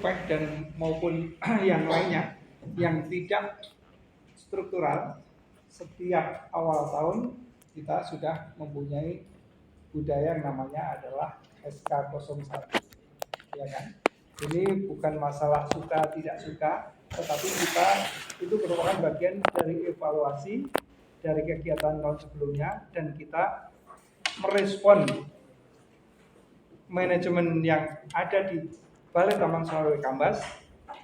UPEH dan maupun yang lainnya yang tidak struktural, setiap awal tahun kita sudah mempunyai budaya yang namanya adalah SK01, ya kan? Ini bukan masalah suka tidak suka, tetapi kita itu merupakan bagian dari evaluasi dari kegiatan tahun sebelumnya, dan kita merespon manajemen yang ada di Balai Taman Nasional Waikambas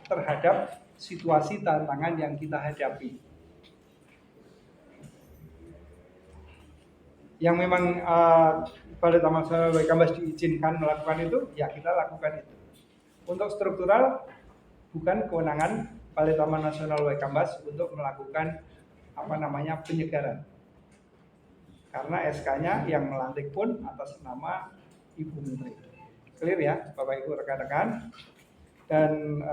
terhadap situasi tantangan yang kita hadapi. Yang memang Balai Taman Nasional Waikambas diizinkan melakukan itu, ya kita lakukan itu. Untuk struktural, bukan kewenangan Balai Taman Nasional Waikambas untuk melakukan penyegaran. Karena SK-nya yang melantik pun atas nama Ibu Menteri. Clear ya, Bapak Ibu rekan-rekan. Dan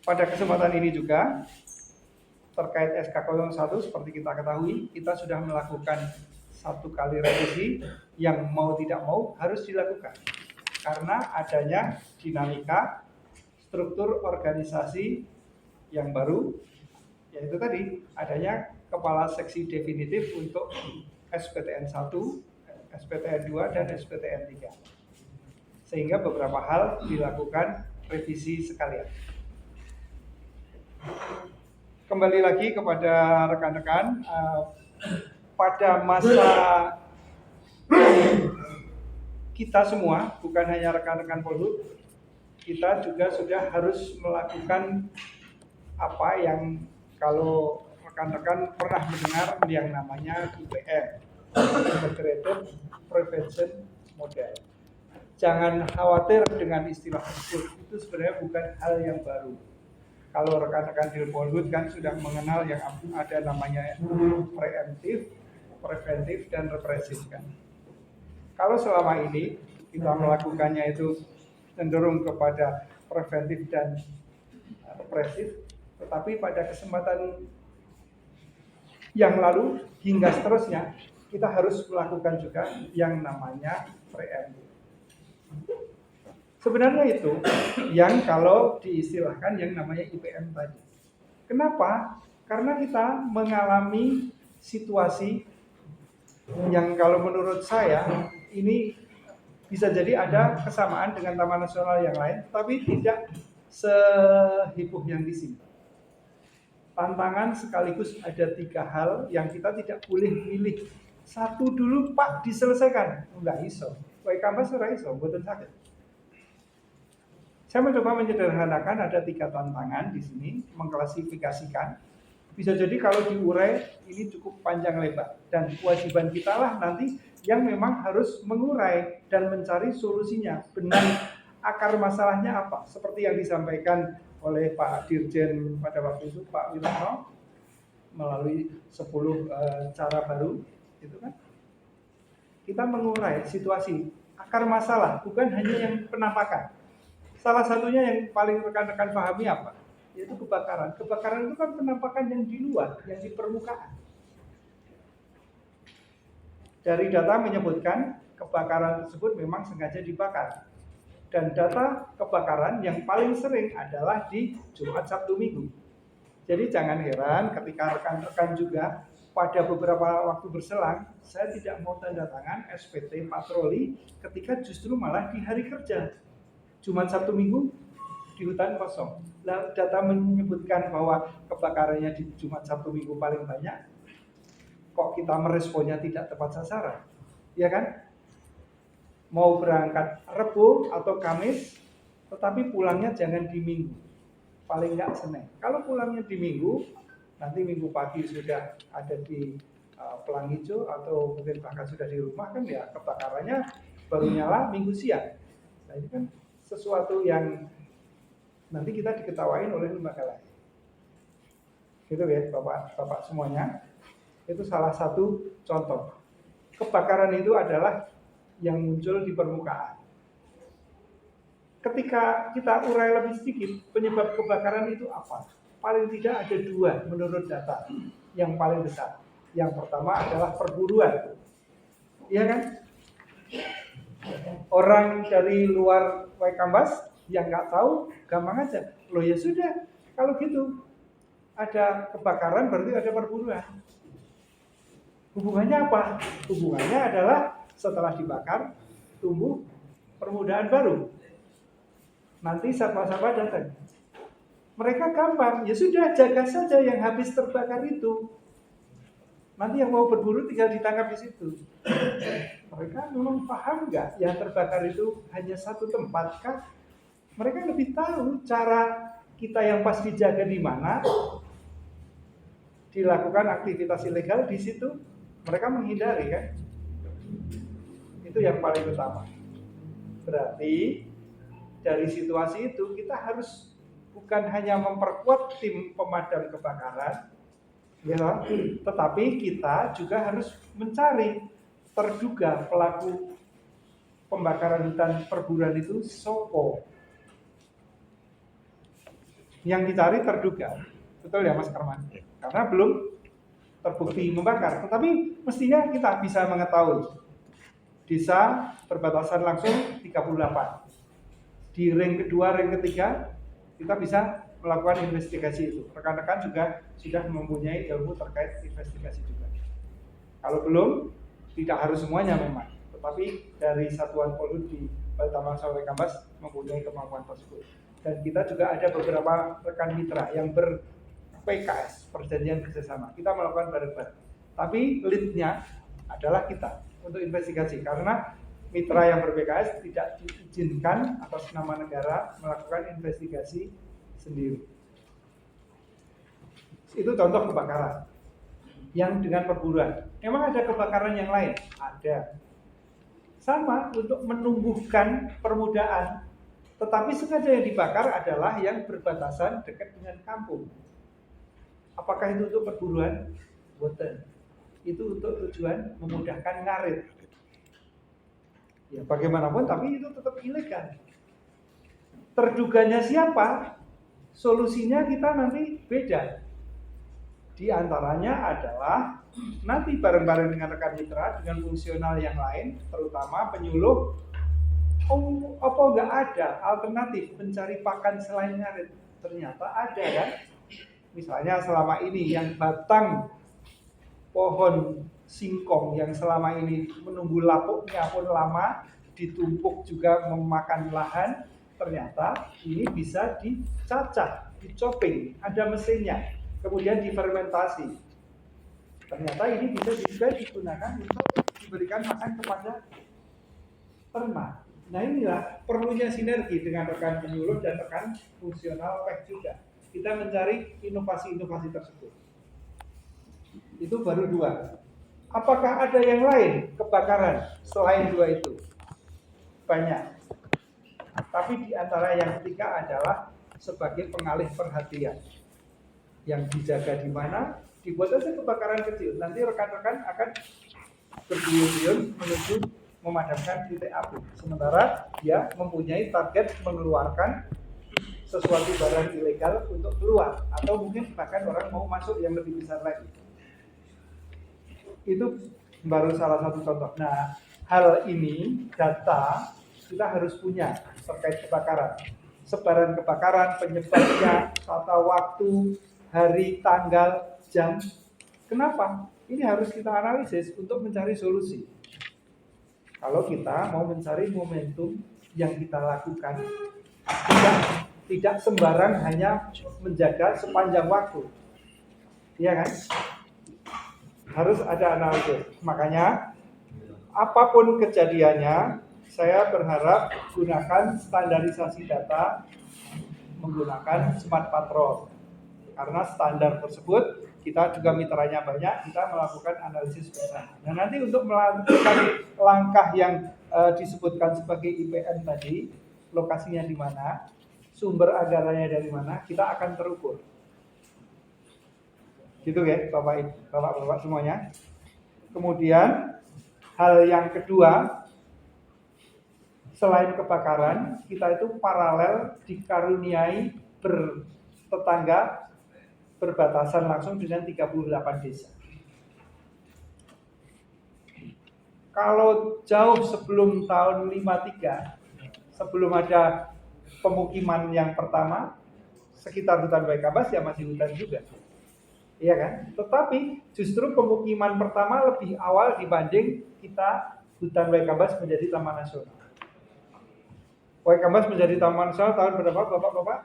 pada kesempatan ini juga terkait SK01, seperti kita ketahui, kita sudah melakukan 1 kali revisi yang mau tidak mau harus dilakukan karena adanya dinamika struktur organisasi yang baru, yaitu tadi adanya kepala seksi definitif untuk SPTN 1, SPTN 2, dan SPTN 3. Sehingga beberapa hal dilakukan revisi sekalian. Kembali lagi kepada rekan-rekan, pada masa kita semua, bukan hanya rekan-rekan Polhut, kita juga sudah harus melakukan apa yang kalau rekan-rekan pernah mendengar yang namanya IPM, Integrated Prevention Model. Jangan khawatir dengan istilah tersebut, itu sebenarnya bukan hal yang baru. Kalau rekan-rekan di Polhut kan sudah mengenal yang ada namanya preemptif, preventif, dan represif kan. Kalau selama ini kita melakukannya itu cenderung kepada preventif dan represif, tetapi pada kesempatan yang lalu hingga seterusnya kita harus melakukan juga yang namanya preemptif. Sebenarnya itu yang kalau diistilahkan yang namanya IPM tadi. Kenapa? Karena kita mengalami situasi yang kalau menurut saya ini bisa jadi ada kesamaan dengan Taman Nasional yang lain, tapi tidak seheboh yang di sini. Tantangan sekaligus ada 3 hal yang kita tidak boleh milih. Satu dulu Pak diselesaikan, enggak iso. Waikambas ora iso, mboten saged. Saya mencoba menyederhanakan, ada 3 tantangan di sini, mengklasifikasikan. Bisa jadi kalau diurai ini cukup panjang lebar, dan kewajiban kita lah nanti yang memang harus mengurai dan mencari solusinya, benar akar masalahnya apa, seperti yang disampaikan oleh Pak Dirjen pada waktu itu, Pak Wilono, melalui 10 cara baru, itu kan. Kita mengurai situasi, akar masalah, bukan hanya yang penampakan. Salah satunya yang paling rekan-rekan pahami apa? Yaitu kebakaran. Kebakaran itu kan penampakan yang di luar, yang di permukaan. Dari data menyebutkan kebakaran tersebut memang sengaja dibakar. Dan data kebakaran yang paling sering adalah di Jumat, Sabtu, Minggu. Jadi jangan heran ketika rekan-rekan juga pada beberapa waktu berselang, saya tidak mau tanda tangan SPT patroli ketika justru malah di hari kerja. Jumat, Sabtu, Minggu di hutan kosong. Nah, data menyebutkan bahwa kebakarannya di Jumat, Sabtu, Minggu paling banyak. Kok kita meresponnya tidak tepat sasaran? Ya kan? Mau berangkat Rebo atau Kamis, tetapi pulangnya jangan di Minggu. Paling enggak Senin. Kalau pulangnya di Minggu, nanti Minggu pagi sudah ada di Pelang Hijau atau mungkin bahkan sudah di rumah kan, ya kebakarannya baru nyala Minggu siang. Nah, ini kan sesuatu yang nanti kita diketawain oleh lembaga lain. Gitu ya Bapak semuanya. Itu salah satu contoh. Kebakaran itu adalah yang muncul di permukaan. Ketika kita urai lebih sedikit, penyebab kebakaran itu apa? Paling tidak ada 2 menurut data yang paling besar. Yang pertama adalah perburuan. Iya kan? Orang dari luar Waikambas yang nggak tahu, gampang aja. Loh ya sudah, kalau gitu ada kebakaran berarti ada perburuan. Hubungannya apa? Hubungannya adalah setelah dibakar tumbuh permudahan baru. Nanti satwa-satwa datang. Mereka gampang, ya sudah jaga saja yang habis terbakar itu. Nanti yang mau berburu tinggal ditangkap di situ. Mereka memang paham nggak yang terbakar itu hanya satu tempat kah? Mereka lebih tahu cara kita yang pas dijaga di mana, dilakukan aktivitas ilegal di situ, mereka menghindari kan? Itu yang paling utama. Berarti dari situasi itu kita harus bukan hanya memperkuat tim pemadam kebakaran, ya, tetapi kita juga harus mencari terduga pelaku pembakaran hutan perburuan itu sopo. Yang dicari terduga, betul ya Mas Karman? Karena belum terbukti membakar, tetapi mestinya kita bisa mengetahui. Desa perbatasan langsung 38. Di ring kedua, ring ketiga, kita bisa melakukan investigasi itu. Rekan-rekan juga sudah mempunyai ilmu terkait investigasi juga. Kalau belum, tidak harus semuanya memang. Tetapi dari Satuan Polhut di Balai Waikambas mempunyai kemampuan tersebut. Dan kita juga ada beberapa rekan mitra yang ber-PKS, perjanjian kerjasama. Kita melakukan bareng-bareng. Tapi lead-nya adalah kita untuk investigasi. Karena mitra yang ber-PKS tidak diizinkan atas nama negara melakukan investigasi sendiri. Itu contoh kebakaran. Yang dengan perburuan. Memang ada kebakaran yang lain? Ada. Sama untuk menumbuhkan permudahan. Tetapi sengaja yang dibakar adalah yang berbatasan dekat dengan kampung. Apakah itu untuk perburuan? Boten. Itu untuk tujuan memudahkan ngarit. Ya bagaimanapun tapi itu tetap ilegal. Terduganya siapa? Solusinya kita nanti beda. Di antaranya adalah nanti bareng-bareng dengan rekan mitra, dengan fungsional yang lain, terutama penyuluh. Oh, apa nggak ada alternatif mencari pakan selain ngarit? Ternyata ada kan? Misalnya selama ini yang batang pohon singkong yang selama ini menunggu lapuknya pun lama, ditumpuk juga memakan lahan, ternyata ini bisa dicacah, dicoping, ada mesinnya, kemudian difermentasi. Ternyata ini bisa juga digunakan untuk diberikan makan kepada ternak. Nah inilah perlunya sinergi dengan rekan penyuluh dan rekan fungsional PEK juga. Kita mencari inovasi-inovasi tersebut. Itu baru 2. Apakah ada yang lain kebakaran selain 2 itu? Banyak. Tapi di antara yang ketiga adalah sebagai pengalih perhatian. Yang dijaga di mana? Dibuat aja kebakaran kecil. Nanti rekan-rekan akan berduyun-duyun menuju memadamkan titik api. Sementara dia mempunyai target mengeluarkan sesuatu barang ilegal untuk keluar, atau mungkin bahkan orang mau masuk yang lebih besar lagi. Itu baru salah satu contoh. Nah, hal ini data kita harus punya terkait kebakaran. Sebaran kebakaran, penyebabnya, tata waktu, hari, tanggal, jam. Kenapa? Ini harus kita analisis untuk mencari solusi. Kalau kita mau mencari momentum yang kita lakukan, tidak sembarang hanya menjaga sepanjang waktu. Iya kan? Harus ada analisis. Makanya apapun kejadiannya, saya berharap gunakan standarisasi data menggunakan Smart Patrol. Karena standar tersebut kita juga mitranya banyak, kita melakukan analisis bersama. Nah nanti untuk melakukan langkah yang disebutkan sebagai IPN tadi, lokasinya di mana, sumber anggarannya dari mana, kita akan terukur. Gitu ya Bapak-Bapak semuanya. Kemudian hal yang kedua, selain kebakaran, kita itu paralel dikaruniai bertetangga berbatasan langsung dengan 38 desa. kalau jauh sebelum tahun 53, sebelum ada pemukiman yang pertama, sekitar hutan Waikambas ya masih hutan juga. Iya kan? Tetapi justru pemukiman pertama lebih awal dibanding kita hutan Waikambas menjadi taman nasional. Waikambas menjadi taman nasional tahun berapa, Bapak-bapak?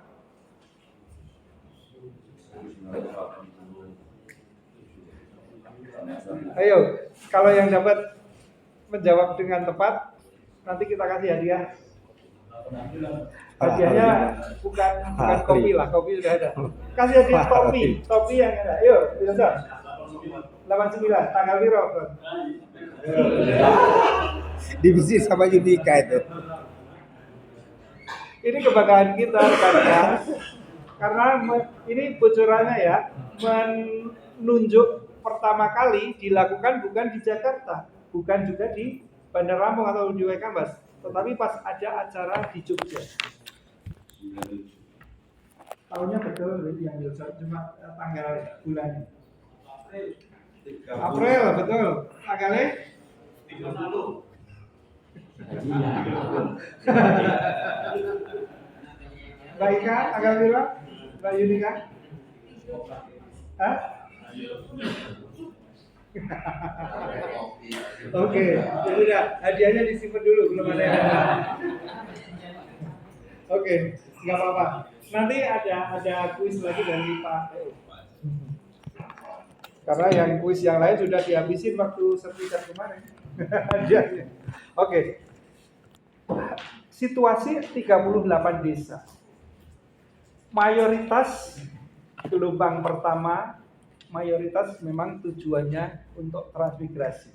Ayo, kalau yang dapat menjawab dengan tepat, nanti kita kasih hadiah. Hadiahnya bukan kopi lah, kopi sudah ada. Kasih hadiah topi yang ada. Ayo, sudah. 89, tanggal biru. Divisi sama Yudika itu. Ini kebanggaan kita rekan-rekan. Karena ini bocorannya ya, menunjuk pertama kali dilakukan bukan di Jakarta, bukan juga di Bandar Lampung atau di Waikambas, tetapi pas ada acara di Jogja. Tahunnya betul yang cuma tanggal bulan. April betul. Tanggalnya 30. Mbak Ika, tanggal berapa? Mbak Yunika? Hah? Oke, jadi udah hadiahnya disimpan dulu, belum ada yang ada. Oke, nggak apa-apa. Nanti ada kuis lagi dari Pak. Karena yang kuis yang lain sudah dihabisin waktu sertifikat kemarin. Hadiahnya. Oke. Situasi 38 desa. Mayoritas gelombang pertama mayoritas memang tujuannya untuk transmigrasi.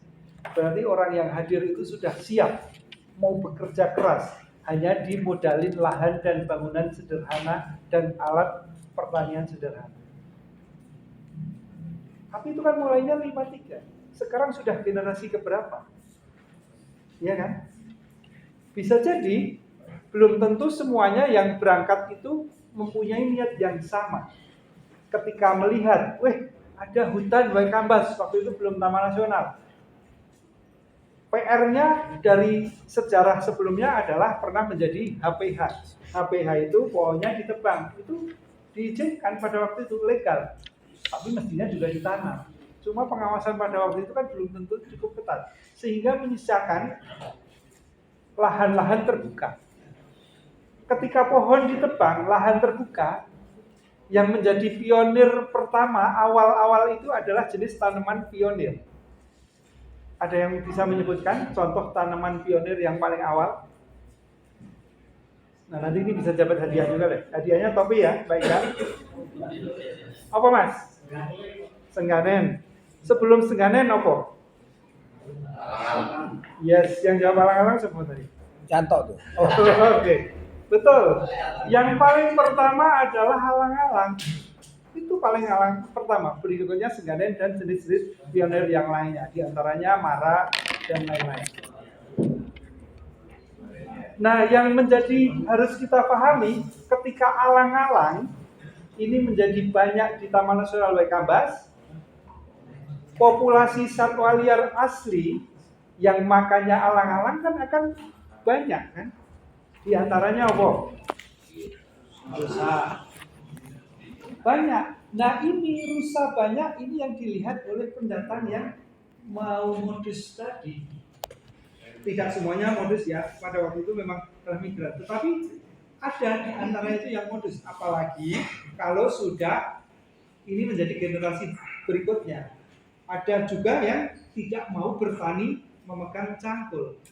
Berarti orang yang hadir itu sudah siap mau bekerja keras, hanya dimodalin lahan dan bangunan sederhana dan alat pertanian sederhana. Tapi itu kan mulainya 53. Sekarang sudah generasi keberapa? Iya kan? Bisa jadi belum tentu semuanya yang berangkat itu mempunyai niat yang sama. Ketika melihat, ada hutan Waikambas, waktu itu belum taman nasional. PR-nya dari sejarah sebelumnya adalah pernah menjadi HPH. HPH itu pokoknya ditebang, itu diizinkan pada waktu itu legal, tapi mestinya juga ditanam. Cuma pengawasan pada waktu itu kan belum tentu cukup ketat, sehingga menyisakan lahan-lahan terbuka. Ketika pohon ditebang, lahan terbuka, yang menjadi pionir pertama awal-awal itu adalah jenis tanaman pionir. Ada yang bisa menyebutkan contoh tanaman pionir yang paling awal? Nah, nanti ini bisa dapat hadiah juga deh. Hadiahnya topi ya, baik kan? Apa mas? Sengganen. Sebelum sengganen apa? Yes, yang jawab alang-alang semua tadi. Cantok tuh. Oh, oke. Betul. Yang paling pertama adalah alang-alang. Itu paling alang pertama. Berikutnya sengganen dan jenis-jenis pionir yang lainnya. Di antaranya mara dan lain-lain. Nah, yang menjadi harus kita pahami ketika alang-alang ini menjadi banyak di Taman Nasional Waikambas, populasi satwa liar asli yang makannya alang-alang kan akan banyak kan? Di antaranya apa? Rusa. Banyak. Nah ini rusa banyak, ini yang dilihat oleh pendatang yang mau modus tadi. Tidak semuanya modus ya, pada waktu itu memang transmigran. Tetapi ada di antara itu yang modus. Apalagi kalau sudah ini menjadi generasi berikutnya. Ada juga yang tidak mau bertani memegang cangkul.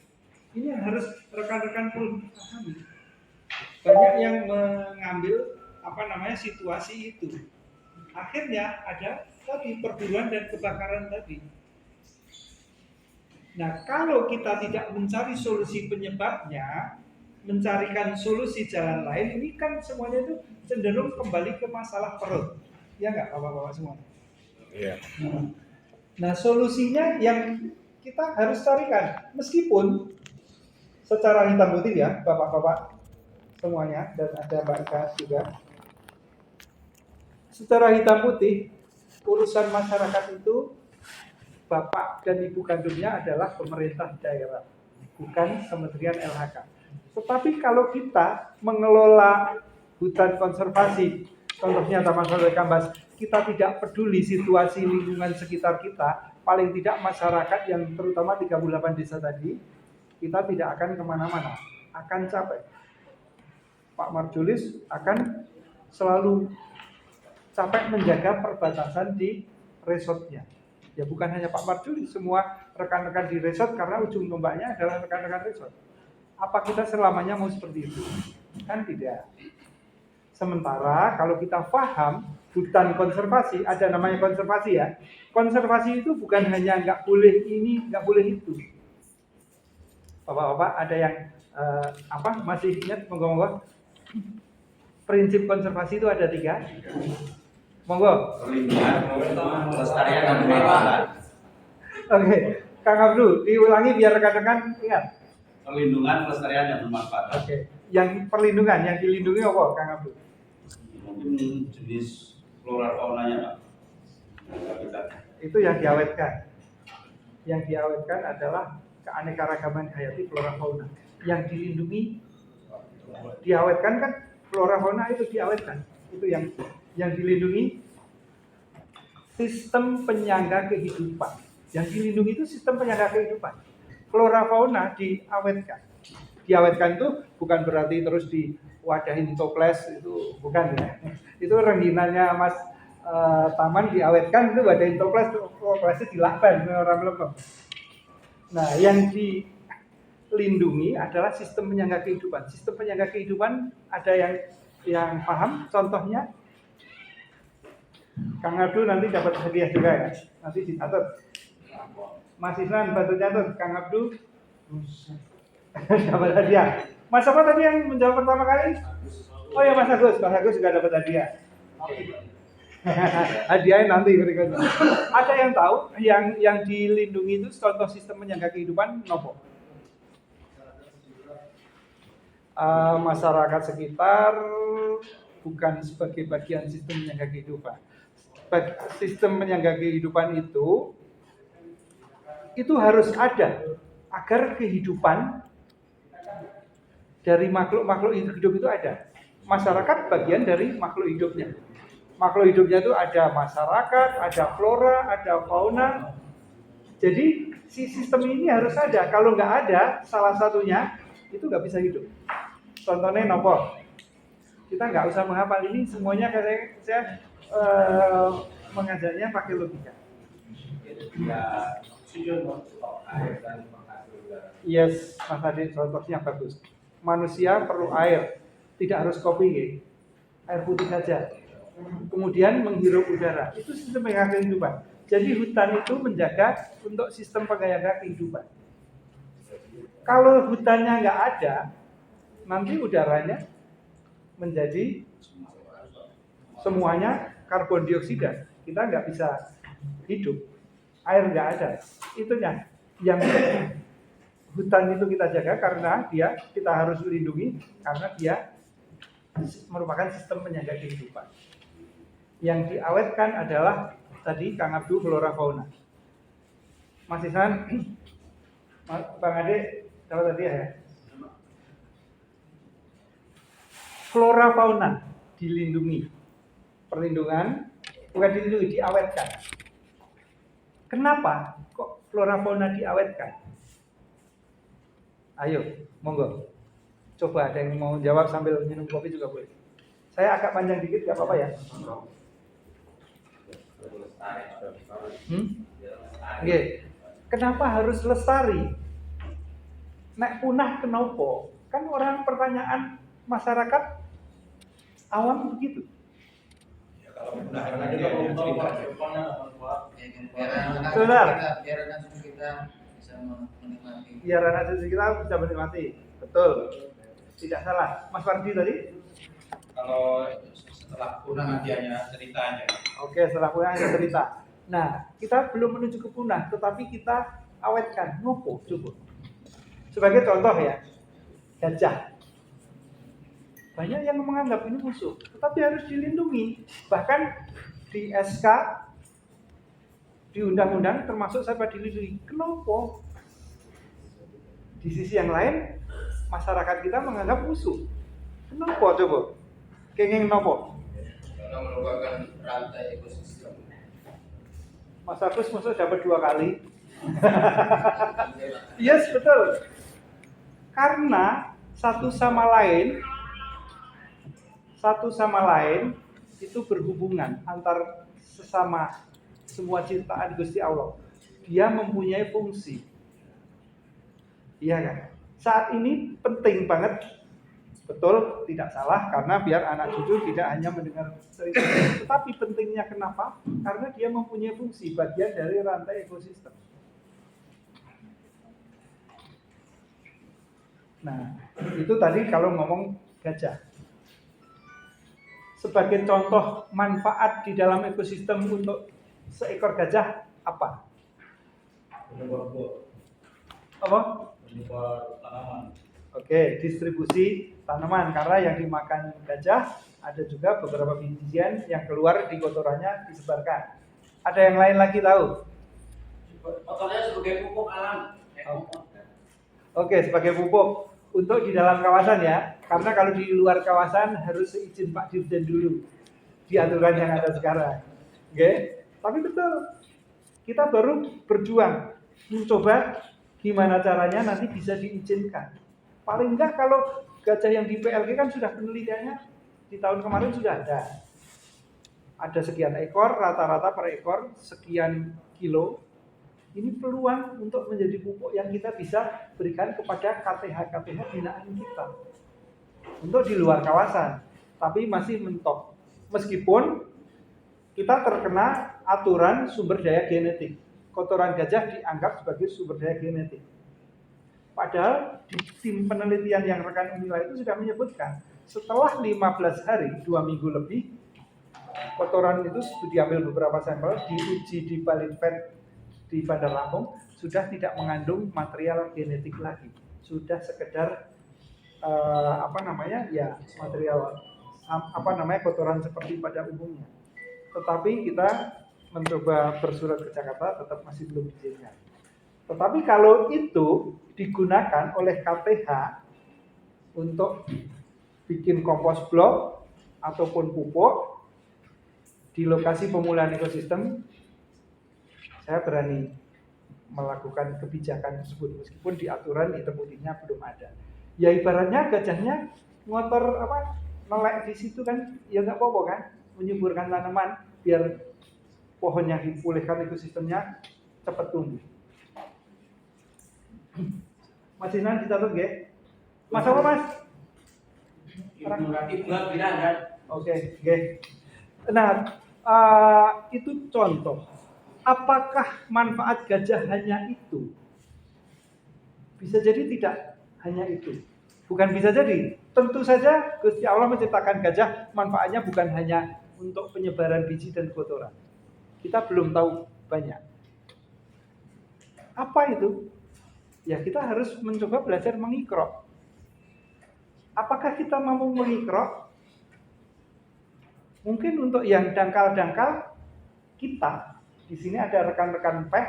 Ini yang harus rekan-rekan pun pahami. Banyak yang mengambil situasi itu. Akhirnya ada tadi perburuan dan kebakaran tadi. Nah, kalau kita tidak mencari solusi penyebabnya, mencarikan solusi jalan lain, ini kan semuanya itu cenderung kembali ke masalah perut. Ya enggak, Bapak-bapak semua? Iya. Nah, solusinya yang kita harus carikan, meskipun secara hitam putih ya, Bapak-bapak semuanya, dan ada Mbak Ika juga. Secara hitam putih, urusan masyarakat itu bapak dan ibu kandungnya adalah pemerintah daerah, bukan Kementerian LHK. Tetapi kalau kita mengelola hutan konservasi, contohnya Taman Safari Kambas, kita tidak peduli situasi lingkungan sekitar kita, paling tidak masyarakat yang terutama 38 desa tadi, kita tidak akan kemana-mana, akan capek. Pak Marjulis akan selalu capek menjaga perbatasan di resortnya. Ya bukan hanya Pak Marjulis, semua rekan-rekan di resort karena ujung tombaknya adalah rekan-rekan resort. Apa kita selamanya mau seperti itu? Kan tidak. Sementara kalau kita paham hutan konservasi, ada namanya konservasi ya. Konservasi itu bukan hanya nggak boleh ini, nggak boleh itu. Bapak-bapak ada yang masih ingat monggo-monggo? Prinsip konservasi itu ada 3. Monggo. Perlindungan, pelestarian, dan pemanfaatan. Oke, Kang Abdul, diulangi biar rekan-rekan ingat. Perlindungan, pelestarian, dan pemanfaatan. Oke, yang perlindungan, yang dilindungi apa, Kang Abdul? Mungkin jenis flora faunanya, Pak. Habitat. Itu yang diawetkan. Yang diawetkan adalah keanekaragaman hayati flora fauna. Yang dilindungi, diawetkan kan flora fauna itu diawetkan. Itu yang dilindungi sistem penyangga kehidupan. Yang dilindungi itu sistem penyangga kehidupan. Flora fauna diawetkan. Diawetkan itu bukan berarti terus diwadahin toples, itu bukan ya. Itu rengginannya Mas Taman diawetkan itu wadahin toplesnya dilakban orang melempem. Nah, yang dilindungi adalah sistem penyangga kehidupan. Sistem penyangga kehidupan ada yang paham contohnya? Kang Abdul nanti dapat hadiah juga ya. Nanti dicatat. Mas Islan bantu catat, Kang Abdul dapat hadiah. Mas apa tadi yang menjawab pertama kali? Oh ya Mas Agus juga dapat hadiah. Hadiahnya nanti berikutnya. Ada yang tahu yang dilindungi itu contoh sistem penyangga kehidupan nopo? Masyarakat sekitar bukan sebagai bagian sistem penyangga kehidupan. Sistem penyangga kehidupan itu harus ada agar kehidupan dari makhluk-makhluk hidup itu ada. Masyarakat bagian dari makhluk hidupnya. Makhluk hidupnya itu ada masyarakat, ada flora, ada fauna. Jadi si sistem ini harus ada. Kalau nggak ada salah satunya itu nggak bisa hidup. Contohnya nopo. Kita nggak usah menghafal ini semuanya, saya mengajarnya pakai logika. Yes, Mas Adi, contohnya bagus. Manusia perlu air, tidak harus kopi, air putih saja. Kemudian menghirup udara, itu sistem penyangga kehidupan. Jadi hutan itu menjaga untuk sistem penyangga kehidupan. Kalau hutannya nggak ada, nanti udaranya menjadi semuanya karbon dioksida. Kita nggak bisa hidup, air nggak ada. Itunya yang hutan itu kita jaga karena kita harus lindungi karena dia merupakan sistem penyangga kehidupan. Yang diawetkan adalah tadi Kang Abdul flora fauna. Mas Ihsan, Bang Ade, kalau tadi ya. Flora fauna dilindungi. Perlindungan bukan dilindungi, diawetkan. Kenapa kok flora fauna diawetkan? Ayo, monggo. Coba ada yang mau jawab sambil minum kopi juga boleh. Saya agak panjang dikit, gak apa-apa ya. Oke. Kenapa harus lestari? Nek punah kenapa? Kan orang pertanyaan masyarakat awam begitu. Saudara, biar anak cucu kita bisa menikmati. Biar anak cucu kita bisa menikmati. Betul. Tidak salah. Mas Fardi tadi? Kalau setelah punah nanti hanya cerita aja. Oke, setelah punah ada cerita. Nah, kita belum menuju ke punah, tetapi kita awetkan. Ngopo, coba. Sebagai contoh ya, gajah. Banyak yang menganggap ini musuh, tetapi harus dilindungi. Bahkan di SK Di undang-undang termasuk satwa dilindungi. Kenapa? Di sisi yang lain, masyarakat kita menganggap musuh. Kenapa coba? Kenging kenapa? Karena merupakan rantai ekosistem. Mas Agus masuk dapat 2 kali. Yes, betul. Karena satu sama lain itu berhubungan antar sesama semua ciptaan Gusti Allah. Dia mempunyai fungsi. Iya kan? Saat ini penting banget, betul, tidak salah, karena biar anak cucu tidak hanya mendengar cerita. Tetapi pentingnya kenapa? Karena dia mempunyai fungsi, bagian dari rantai ekosistem. Nah, itu tadi kalau ngomong gajah. Sebagai contoh manfaat di dalam ekosistem untuk seekor gajah apa? Apa? Tanaman. Oke, distribusi tanaman, karena yang dimakan gajah ada juga beberapa bijian yang keluar di kotorannya disebarkan. Ada yang lain lagi tahu? Kotornya sebagai pupuk alam. Oke, sebagai pupuk untuk di dalam kawasan ya. Karena kalau di luar kawasan harus izin Pak Dirjen dulu di aturan yang ada sekarang. Oke, tapi betul. Kita baru berjuang mencoba gimana caranya nanti bisa diizinkan. Paling enggak kalau gajah yang di PLG kan sudah penelitiannya di tahun kemarin sudah ada. Ada sekian ekor, rata-rata per ekor sekian kilo. Ini peluang untuk menjadi pupuk yang kita bisa berikan kepada KTH-KTH binaan kita. Untuk di luar kawasan, tapi masih mentok. Meskipun kita terkena aturan sumber daya genetik. Kotoran gajah dianggap sebagai sumber daya genetik. Padahal di tim penelitian yang rekan Unila itu sudah menyebutkan, setelah 15 hari, 2 minggu lebih, kotoran itu diambil beberapa sampel, diuji di Balitvet di Bandar Lampung, sudah tidak mengandung material genetik lagi. Sudah sekedar material kotoran seperti pada umumnya. Tetapi kita mencoba bersurat ke Jakarta tetap masih belum diizinkan. Tetapi kalau itu digunakan oleh KTH untuk bikin kompos blok ataupun pupuk di lokasi pemulihan ekosistem, saya berani melakukan kebijakan tersebut meskipun di aturan di tempatnya belum ada. Ya ibaratnya gajahnya ngotor melek di situ kan, ya nggak apa-apa kan, menyuburkan tanaman biar pohon yang dipulihkan ekosistemnya cepat tumbuh. Mas Inan dicatat nggih? Mas apa Mas? Oke, nggih. Nah, itu contoh. Apakah manfaat gajah hanya itu? Bisa jadi tidak hanya itu. Bukan bisa jadi. Tentu saja Gusti Allah menciptakan gajah manfaatnya bukan hanya untuk penyebaran biji dan kotoran. Kita belum tahu banyak. Apa itu? Ya kita harus mencoba belajar mengikrok. Apakah kita mampu mengikrok? Mungkin untuk yang dangkal-dangkal kita di sini ada rekan-rekan PEH,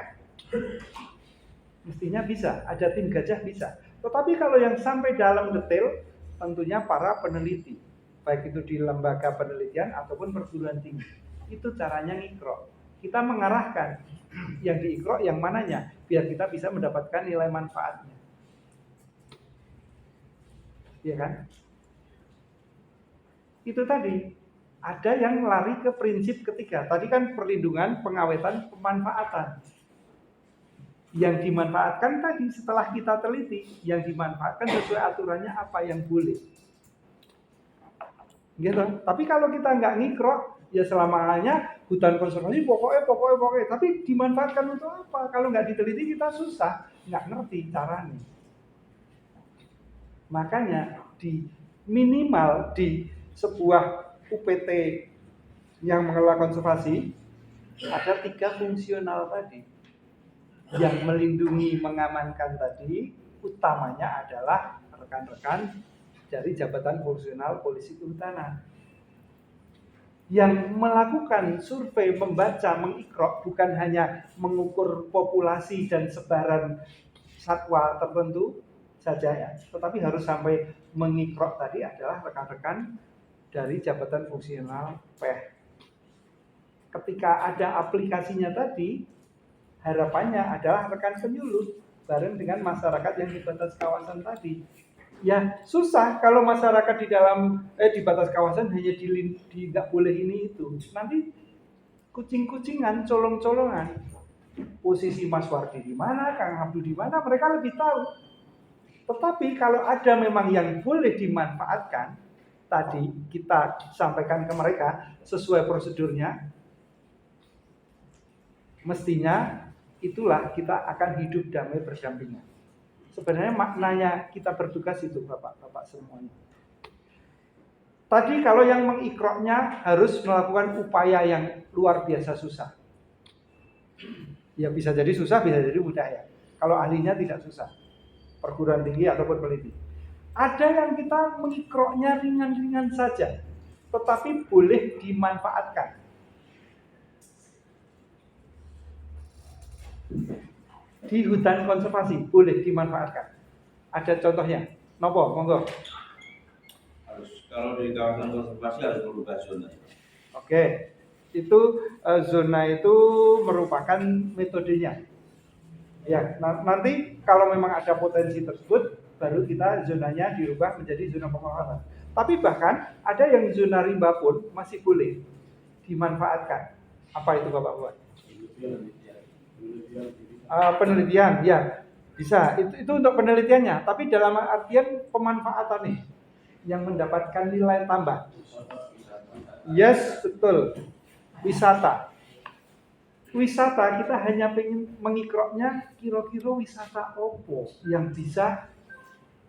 mestinya bisa, ada tim gajah bisa. Tetapi kalau yang sampai dalam detail, tentunya para peneliti, baik itu di lembaga penelitian ataupun perguruan tinggi. Itu caranya ngikrok. Kita mengarahkan yang diikrok yang mananya, biar kita bisa mendapatkan nilai manfaatnya. Iya kan? Itu tadi. Ada yang lari ke prinsip ketiga. Tadi kan perlindungan, pengawetan, pemanfaatan. Yang dimanfaatkan tadi setelah kita teliti, yang dimanfaatkan sesuai aturannya apa yang boleh. Gitu. Tapi kalau kita nggak ngikrok, ya selamanya hutan konservasi pokoknya. Tapi dimanfaatkan untuk apa? Kalau nggak diteliti kita susah, nggak ngerti caranya. Makanya minimal di sebuah UPT yang mengelola konservasi ada 3 fungsional tadi yang melindungi, mengamankan tadi, utamanya adalah rekan-rekan dari jabatan fungsional polisi kehutanan yang melakukan survei, membaca, mengikrok bukan hanya mengukur populasi dan sebaran satwa tertentu saja ya, tetapi harus sampai mengikrok tadi adalah rekan-rekan dari jabatan fungsional PEH. Ketika ada aplikasinya tadi, harapannya adalah rekan penyuluh bareng dengan masyarakat yang di batas kawasan tadi. Ya susah kalau masyarakat di batas kawasan hanya nggak boleh ini itu. Nanti kucing-kucingan, colong-colongan. Posisi Mas Wardi di mana, Kang Abdul di mana, mereka lebih tahu. Tetapi kalau ada memang yang boleh dimanfaatkan, tadi kita sampaikan ke mereka sesuai prosedurnya, mestinya itulah kita akan hidup damai berdampingan. Sebenarnya maknanya kita bertugas itu Bapak-bapak semuanya. Tadi kalau yang mengikroknya harus melakukan upaya yang luar biasa susah. Ya bisa jadi susah, bisa jadi mudah ya. Kalau ahlinya tidak susah. Perguruan tinggi ataupun peneliti. Ada yang kita mengikroknya ringan-ringan saja, tetapi boleh dimanfaatkan. Di hutan konservasi boleh dimanfaatkan. Ada contohnya. Nopo, monggo. Harus kalau di kawasan konservasi harus merubah zona. Oke. Itu zona itu merupakan metodenya. Ya, nanti kalau memang ada potensi tersebut, baru kita zonanya dirubah menjadi zona pemanfaatan. Tapi bahkan ada yang zona rimba pun masih boleh dimanfaatkan. Apa itu Bapak-bapak? Penelitian, ya bisa. Itu untuk penelitiannya. Tapi dalam artian pemanfaatan nih, yang mendapatkan nilai tambah. Yes, betul. Wisata. Wisata kita hanya pengen mengikroknya kira-kira wisata opo yang bisa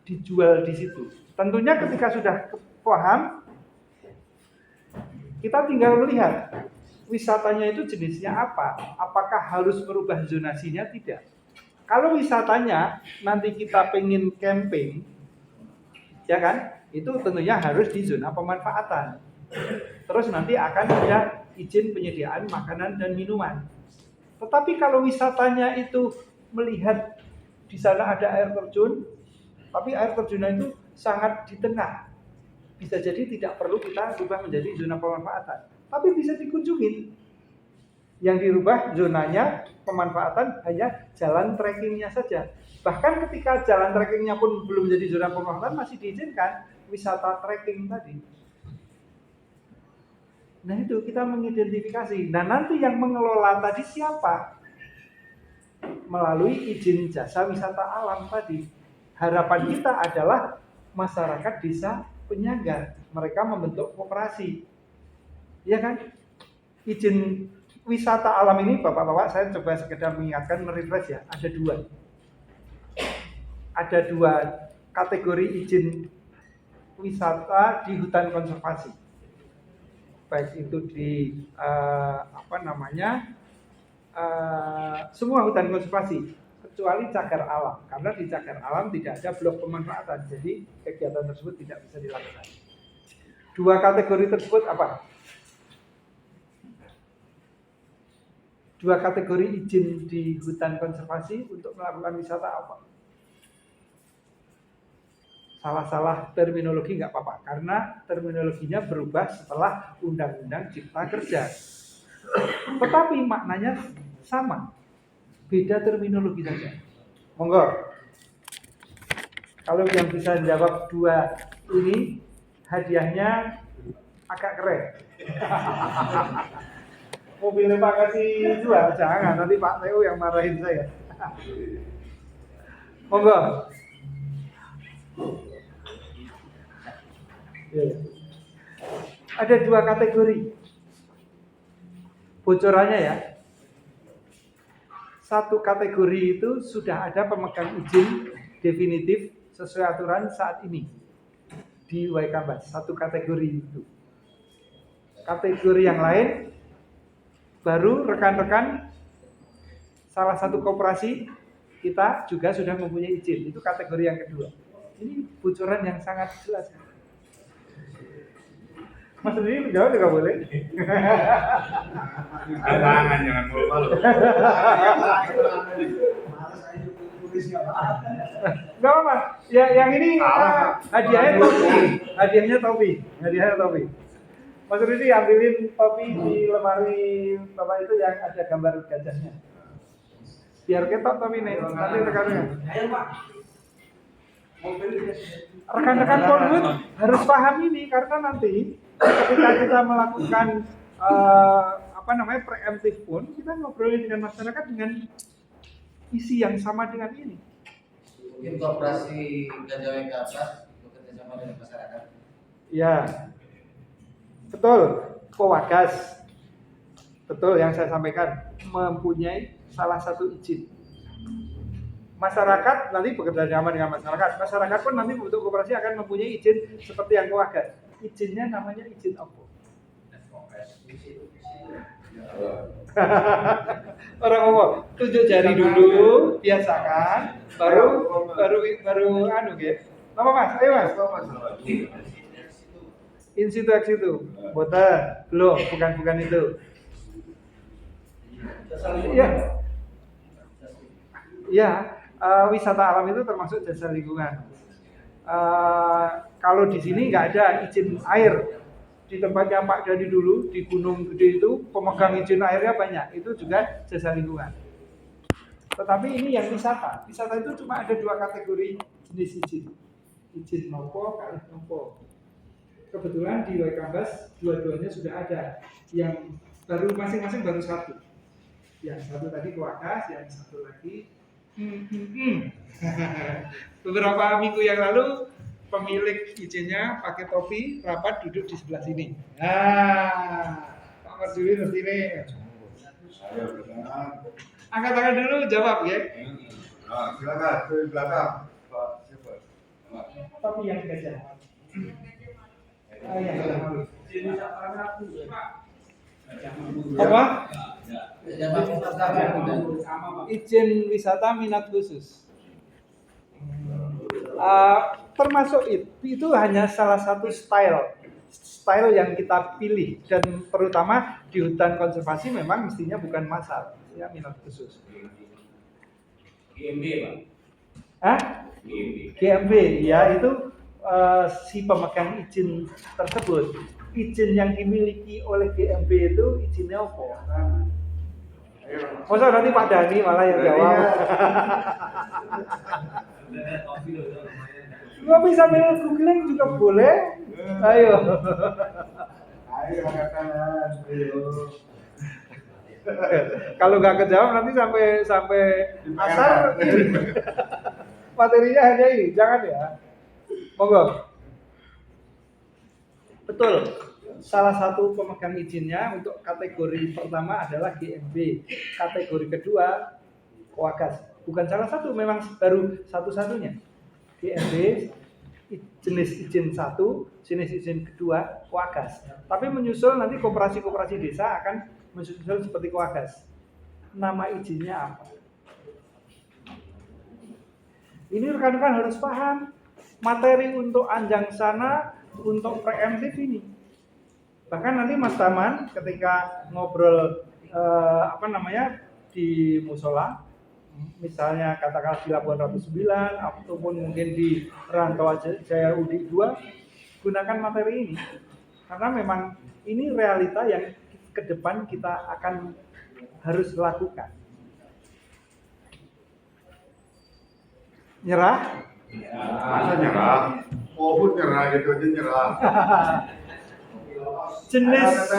dijual di situ. Tentunya ketika sudah paham, kita tinggal melihat wisatanya itu jenisnya apa. Apakah harus merubah zonasinya? Tidak. Kalau wisatanya nanti kita pengen camping, ya kan? Itu tentunya harus di zona pemanfaatan. Terus nanti akan ada izin penyediaan makanan dan minuman. Tetapi kalau wisatanya itu melihat di sana ada air terjun, tapi air terjunnya itu sangat di tengah, bisa jadi tidak perlu kita rubah menjadi zona pemanfaatan, tapi bisa dikunjungi. Yang dirubah zonanya pemanfaatan hanya jalan trekkingnya saja. Bahkan ketika jalan trekkingnya pun belum menjadi zona pemanfaatan, masih diizinkan wisata trekking tadi. Nah itu kita mengidentifikasi. Nah nanti yang mengelola tadi siapa? Melalui izin jasa wisata alam tadi. Harapan kita adalah masyarakat desa penyangga. Mereka membentuk koperasi. Ya kan? Izin wisata alam ini Bapak-bapak saya coba sekedar mengingatkan, merefresh ya. Ada dua. Ada dua kategori izin wisata di hutan konservasi. Baik itu di semua hutan konservasi kecuali cagar alam, karena di cagar alam tidak ada blok pemanfaatan, jadi kegiatan tersebut tidak bisa dilakukan. Dua kategori tersebut apa? Dua kategori izin di hutan konservasi untuk melakukan wisata apa? Salah-salah terminologi nggak apa-apa, karena terminologinya berubah setelah Undang-Undang Cipta Kerja. Tetapi maknanya sama, beda terminologi saja. Monggo. Kalau yang bisa jawab dua ini, hadiahnya agak keren. Mobilnya Pak kasih dua, jangan nanti Pak Teo yang marahin saya. Monggo. Ada dua kategori bocorannya ya. Satu kategori itu sudah ada pemegang izin definitif sesuai aturan saat ini di Waikambas. Satu kategori itu. Kategori yang lain baru rekan-rekan salah satu koperasi kita juga sudah mempunyai izin. Itu kategori yang kedua. Ini bocoran yang sangat jelas. Mas sendiri jawab juga boleh. Jangan malu-malu. Enggak apa-apa. Ya, yang ini hadiahnya topi. Mas Rudi ambilin topi di lemari Bapak itu yang ada gambar gajahnya. Biar ketok topi nih, nanti rekan-rekan. Ayo Pak. Rekan-rekan Polhut harus paham ini karena nanti ketika kita melakukan preemptif pun kita ngobrolin dengan masyarakat dengan isi yang sama dengan ini. Mungkin kooperasi Gajah ke atas bekerja sama dengan masyarakat. Ya, betul. Kowagas, betul yang saya sampaikan mempunyai salah satu izin. Masyarakat nanti bekerja sama dengan masyarakat. Masyarakat pun nanti untuk koperasi akan mempunyai izin seperti yang Kowagas. Izinnya namanya izin apa? Orang ngomong, tunjuk jari dulu, biasakan, baru anu gitu. Apa Mas? Ayo Mas. In situ ex situ. Boten, belum, bukan itu. Iya. Ya, wisata alam itu termasuk jasa lingkungan. Kalau di sini nggak ada izin air. Di tempatnya Pak Dani dulu di Gunung Gede itu pemegang izin airnya banyak, itu juga jasa lingkungan. Tetapi ini yang wisata. Wisata itu cuma ada dua kategori jenis izin. Izin nopo, kalih nopo. Kebetulan di Waikambas dua-duanya sudah ada. Yang baru masing-masing baru satu. Yang satu tadi Kowagas, yang satu lagi beberapa minggu yang lalu pemilik izinnya pakai topi rapat duduk di sebelah sini. Nah, Pak Marjuli ngerti nih. Angkat tangan dulu, jawab ya. Silakan di belakang. Pak siapa? Topi yang gajah. Apa? Izin wisata minat khusus. Termasuk itu hanya salah satu style yang kita pilih, dan terutama di hutan konservasi memang mestinya bukan massal, ya minat khusus. GMB Pak. Hah? GMB, ya itu si pemegang izin tersebut. Izin yang dimiliki oleh GMB itu izinnya apa? Masa nanti Pak Dani malah yang jawab. Nggak bisa sambil googling juga boleh. Ayo. Ayo angkat tangan. Ayo. Kalau nggak kejawab nanti sampai asar materinya hanya ini, jangan ya. Monggo. Betul. Salah satu pemegang izinnya untuk kategori pertama adalah GMB. Kategori kedua Kowagas. Bukan salah satu, memang baru satu-satunya. GMB jenis izin 1, jenis izin kedua Kowagas. Tapi menyusul nanti koperasi-koperasi desa akan menyusul seperti Kowagas. Nama izinnya apa? Ini rekan-rekan harus paham. Materi untuk anjang sana, untuk preemptif ini. Bahkan nanti Mas Taman ketika ngobrol di musola, misalnya katakanlah di Labuan Ratu 9 ataupun mungkin di Rantau Jaya Udik 2, gunakan materi ini. Karena memang ini realita yang ke depan kita akan harus lakukan. Nyerah? Masa nyerah? Pohon nyerah gitu aja nyerah. Jenis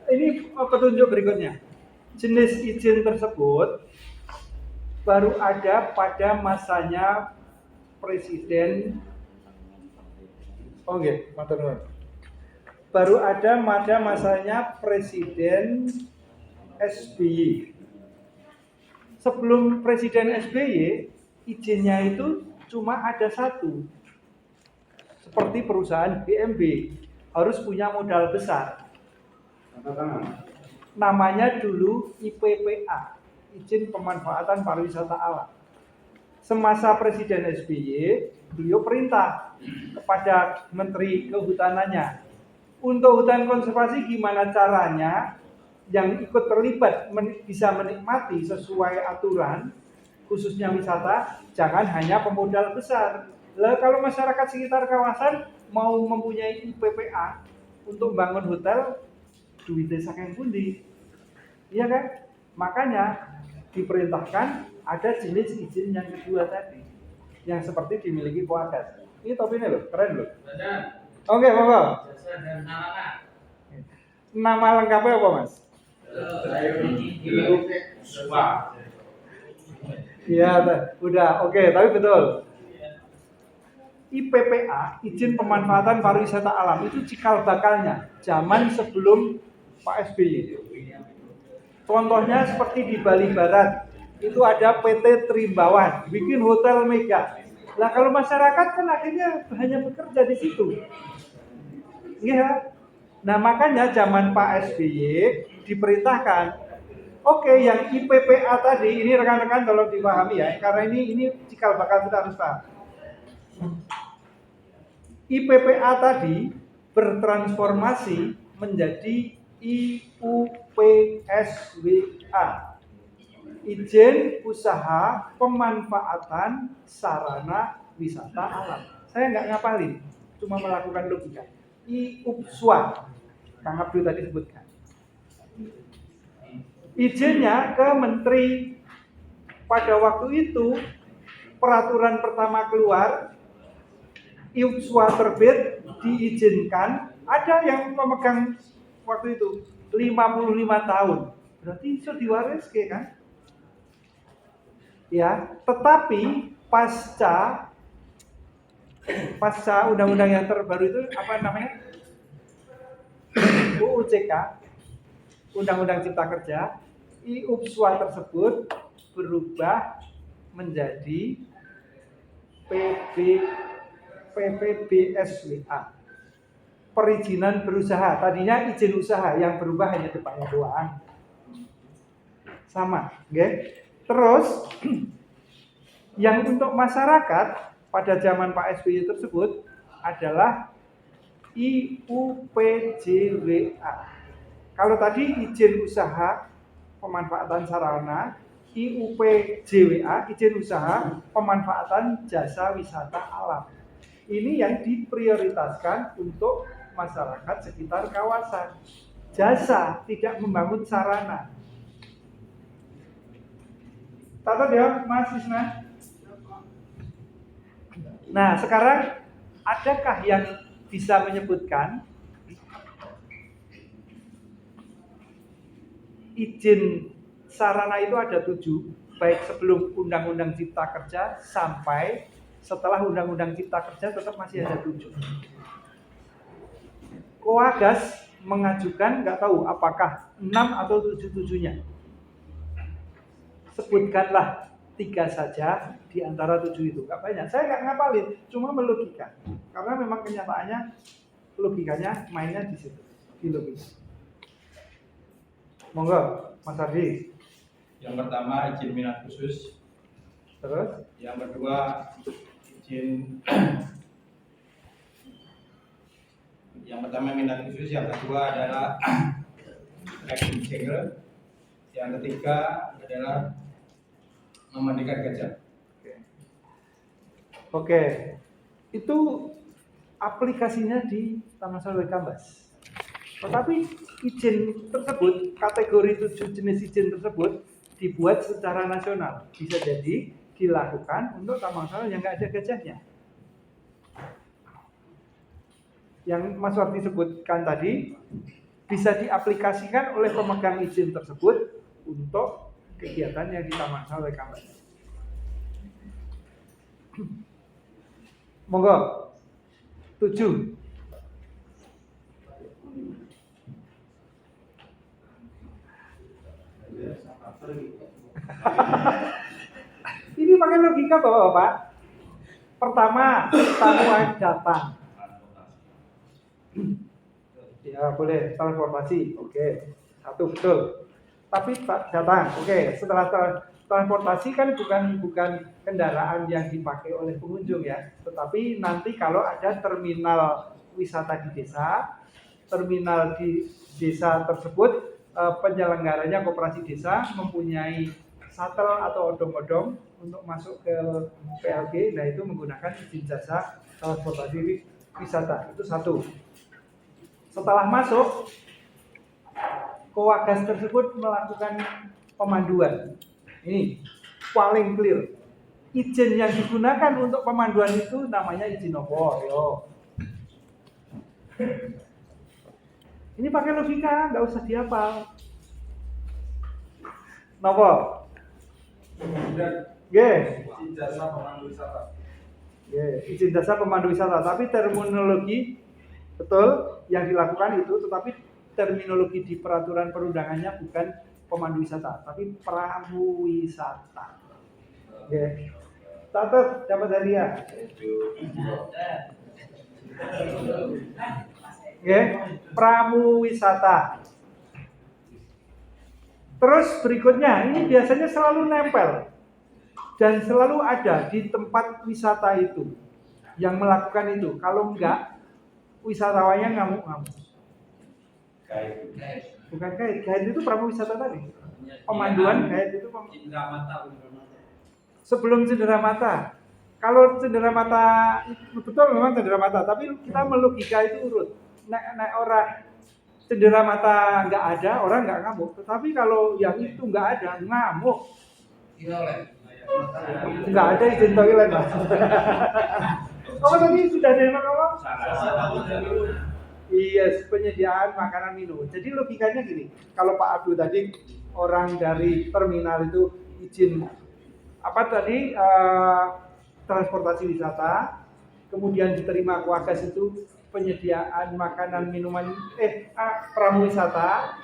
ini petunjuk berikutnya. Jenis izin tersebut baru ada pada masanya Presiden. Matur nuwun. Baru ada pada masanya Presiden SBY. Sebelum Presiden SBY, izinnya itu cuma ada satu. Seperti perusahaan BMB harus punya modal besar. Namanya dulu IPPA, izin pemanfaatan pariwisata alam. Semasa Presiden SBY, beliau perintah kepada Menteri Kehutanannya, Untuk hutan konservasi gimana caranya yang ikut terlibat bisa menikmati sesuai aturan, khususnya wisata, jangan hanya pemodal besar. Lah kalau masyarakat sekitar kawasan mau mempunyai IPPA untuk bangun hotel, duitnya saking pundi, iya kan? Makanya diperintahkan ada jenis izin yang kedua tadi, yang seperti dimiliki Koagas. Ini topinya loh, keren loh. Oke, monggo. Nama lengkapnya apa, Mas? Iya, udah. Oke, tapi betul. IPPA, izin pemanfaatan pariwisata alam, itu cikal bakalnya zaman sebelum Pak SBY. Contohnya seperti di Bali Barat, itu ada PT Trimbawan, bikin hotel mega. Lah kalau masyarakat kan akhirnya hanya bekerja di situ. Iya. Nah makanya zaman Pak SBY diperintahkan, oke, yang IPPA tadi, ini rekan-rekan tolong dipahami ya, karena ini cikal bakal kita harus paham. IPPA tadi bertransformasi menjadi IUPSWA, izin usaha pemanfaatan sarana wisata alam. Saya nggak ngapalin, cuma melakukan logika. IUPSWA, Kang Abdul tadi sebutkan. Izinnya ke menteri. Pada waktu itu peraturan pertama keluar, IUPSWA terbit, diizinkan. Ada yang memegang waktu itu 55 tahun. Berarti itu diwariskan kan? Ya, tetapi pasca undang-undang yang terbaru itu apa namanya? UU CK, Undang-Undang Cipta Kerja, IUPSWA tersebut berubah menjadi PPBSWA, perizinan berusaha. Tadinya izin usaha, yang berubah hanya depannya doang. Sama, okay? Terus yang untuk masyarakat pada zaman Pak SBY tersebut adalah IUPJWA. Kalau tadi izin usaha pemanfaatan sarana, IUPJWA, izin usaha pemanfaatan jasa wisata alam. Ini yang diprioritaskan untuk masyarakat sekitar kawasan. Jasa, tidak membangun sarana. Catat ya, Mas Isna. Nah, sekarang adakah yang bisa menyebutkan izin sarana itu ada 7, baik sebelum Undang-Undang Cipta Kerja sampai setelah Undang-Undang Cipta Kerja tetap masih ada 7. Koagas mengajukan, nggak tahu apakah 6 atau 7-7-nya. Sebutkanlah 3 saja di antara 7 itu. Nggak banyak. Saya nggak ngapalin, cuma melogika. Karena memang kenyataannya logikanya mainnya di situ, di logika. Monggo, Mas Ardi. Yang pertama izin minat khusus. Terus? Yang kedua izin. Yang pertama minat khusus, yang kedua adalah acting single, yang ketiga adalah memandikan gajah. Oke. Itu aplikasinya di Taman Nasional Kambas. Tetapi izin tersebut, kategori 7 jenis izin tersebut dibuat secara nasional. Bisa jadi dilakukan untuk taman nasional yang nggak ada gajahnya. Yang Mas Wardi sebutkan tadi bisa diaplikasikan oleh pemegang izin tersebut untuk kegiatan yang di Taman Nasional Kambas. Monggo. 7. Ini pakai logika Bapak-bapak. Pertama, tamu datang. Ya boleh transportasi, oke. 1 betul. Tapi datang, oke. Setelah transportasi kan bukan kendaraan yang dipakai oleh pengunjung ya, tetapi nanti kalau ada terminal wisata di desa, terminal di desa tersebut, penyelenggaranya koperasi desa mempunyai shuttle atau odong-odong untuk masuk ke PLG. Nah itu menggunakan izin jasa transportasi wisata. Itu satu. Setelah masuk, Kowagas tersebut melakukan pemanduan. Ini paling clear. Izin yang digunakan untuk pemanduan itu namanya izin apa? Yo. Ini pakai logika, nggak usah dihafal. Nopo? Izin jasa pemandu wisata. Izin jasa pemandu wisata. Tapi terminologi betul yang dilakukan itu, tetapi terminologi di peraturan perundangannya bukan pemandu wisata, tapi pramu wisata. Catat, dapat hadiah. Pramu wisata. Terus berikutnya, ini biasanya selalu nempel dan selalu ada di tempat wisata itu yang melakukan itu. Kalau enggak, wisatawannya ngamuk-ngamuk. Bukan guide itu pramu wisata tadi. Pemanduan guide itu sebelum cenderamata. Kalau cenderamata betul memang cenderamata, tapi kita melogika itu urut. Nek orang cenderamata nggak ada, orang nggak ngamuk. Tetapi kalau yang itu nggak ada, ngamuk. Nggak ada izin toilet, Mas. Oh tadi sudah ada yang apa? Iya, penyediaan makanan minum. Jadi logikanya gini, kalau Pak Abdul tadi orang dari terminal itu izin apa tadi transportasi wisata, kemudian diterima Kowagas itu penyediaan makanan minuman pramu wisata,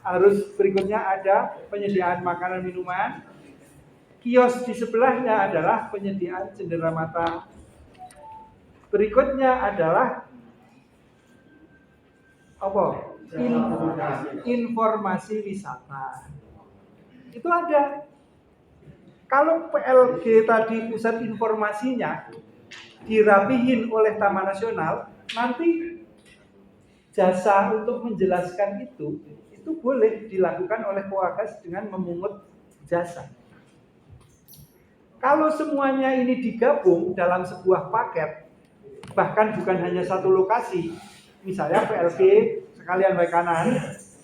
harus berikutnya ada penyediaan makanan minuman. Kios di sebelahnya adalah penyediaan cenderamata. Berikutnya adalah apa? Informasi wisata. Itu ada. Kalau PLG tadi pusat informasinya dirapihin oleh Taman Nasional, nanti jasa untuk menjelaskan itu boleh dilakukan oleh Kowagas dengan memungut jasa. Kalau semuanya ini digabung dalam sebuah paket, bahkan bukan hanya satu lokasi, misalnya PLG sekalian baik kanan,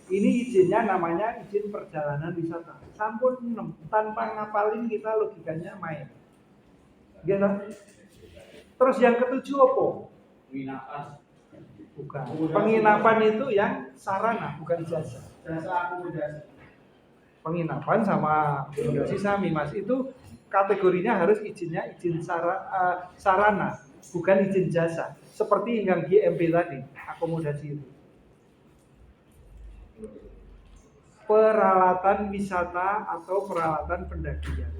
ini izinnya namanya izin perjalanan wisata. Sampun 6, tanpa ngapalin kita logikanya main. Gitu. Terus yang ketujuh apa? Penginapan. Bukan. Penginapan itu yang sarana, bukan jasa. Jasa akomodasi. Penginapan sama akomodasi sami, Mas. Itu kategorinya harus izinnya izin sarana, bukan izin jasa. Seperti yang GMB tadi, akomodasi itu. Peralatan wisata atau peralatan pendakian.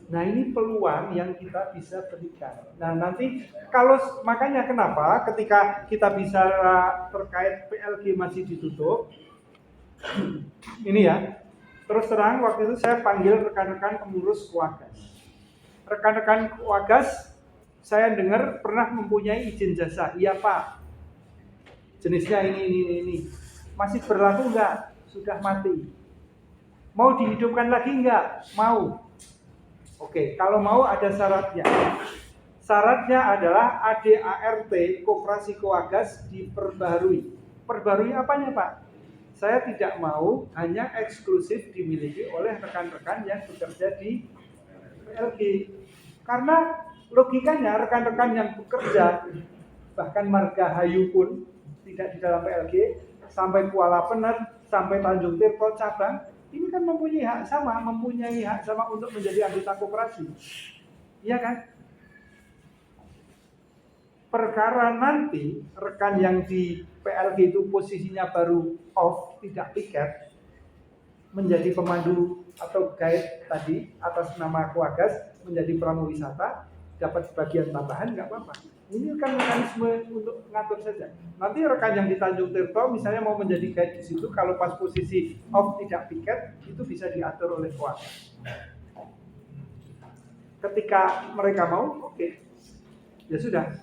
Nah ini peluang yang kita bisa berikan. Nah nanti kalau makanya kenapa ketika kita bisa terkait PLG masih ditutup, ini ya, terus terang waktu itu saya panggil rekan-rekan pengurus Kowagas. Rekan-rekan Kowagas saya dengar pernah mempunyai izin jasa, iya Pak. Jenisnya ini. Masih berlaku enggak? Sudah mati. Mau dihidupkan lagi enggak? Mau. Oke, kalau mau ada syaratnya. Syaratnya adalah ADART Koperasi Kowagas diperbarui. Perbarui apanya Pak? Saya tidak mau hanya eksklusif dimiliki oleh rekan-rekan yang bekerja di PLG. Karena logikanya rekan-rekan yang bekerja bahkan Margahayu pun tidak di dalam PLG, sampai Kuala Penet, sampai Tanjung Tirto cabang, ini kan mempunyai hak sama untuk menjadi anggota koperasi. Iya kan? Perkara nanti rekan yang di PLG itu posisinya baru off, tidak piket, menjadi pemandu atau guide tadi atas nama Kowagas menjadi pramu wisata, dapat bagian tambahan nggak apa-apa. Ini kan mekanisme untuk ngatur saja. Nanti rekan yang di Tanjung Tirto misalnya mau menjadi guide di situ, kalau pas posisi off tidak piket, itu bisa diatur oleh Kowagas. Ketika mereka mau, oke. Ya sudah.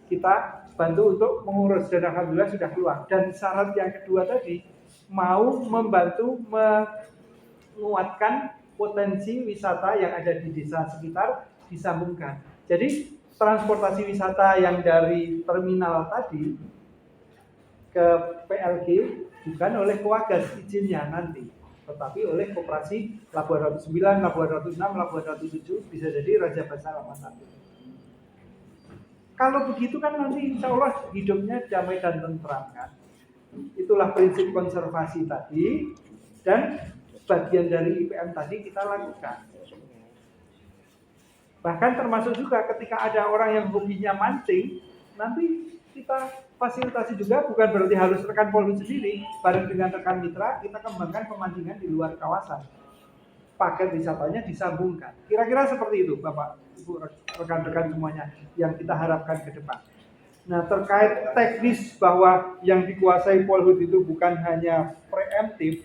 kita bantu untuk mengurus dan alhamdulillah sudah keluar. Dan syarat yang kedua tadi mau membantu menguatkan potensi wisata yang ada di desa sekitar disambungkan. Jadi transportasi wisata yang dari terminal tadi ke PLG bukan oleh Koagas izinnya nanti, tetapi oleh Koperasi Labuan Ratu 9, Labuan Ratu 6, Labuan Ratu 7, bisa jadi Raja Basa Labuan 1. Kalau begitu kan nanti insya Allah hidupnya damai dan tentram kan. Itulah prinsip konservasi tadi, dan bagian dari IPM tadi kita lakukan. Bahkan termasuk juga ketika ada orang yang hobinya mancing, nanti kita fasilitasi juga, bukan berarti harus rekan Polhut sendiri, bareng dengan rekan mitra kita kembangkan pemancingan di luar kawasan. Paket wisatanya disambungkan. Kira-kira seperti itu Bapak, Ibu, rekan-rekan semuanya yang kita harapkan ke depan. Nah, terkait teknis bahwa yang dikuasai Polhut itu bukan hanya preemptif,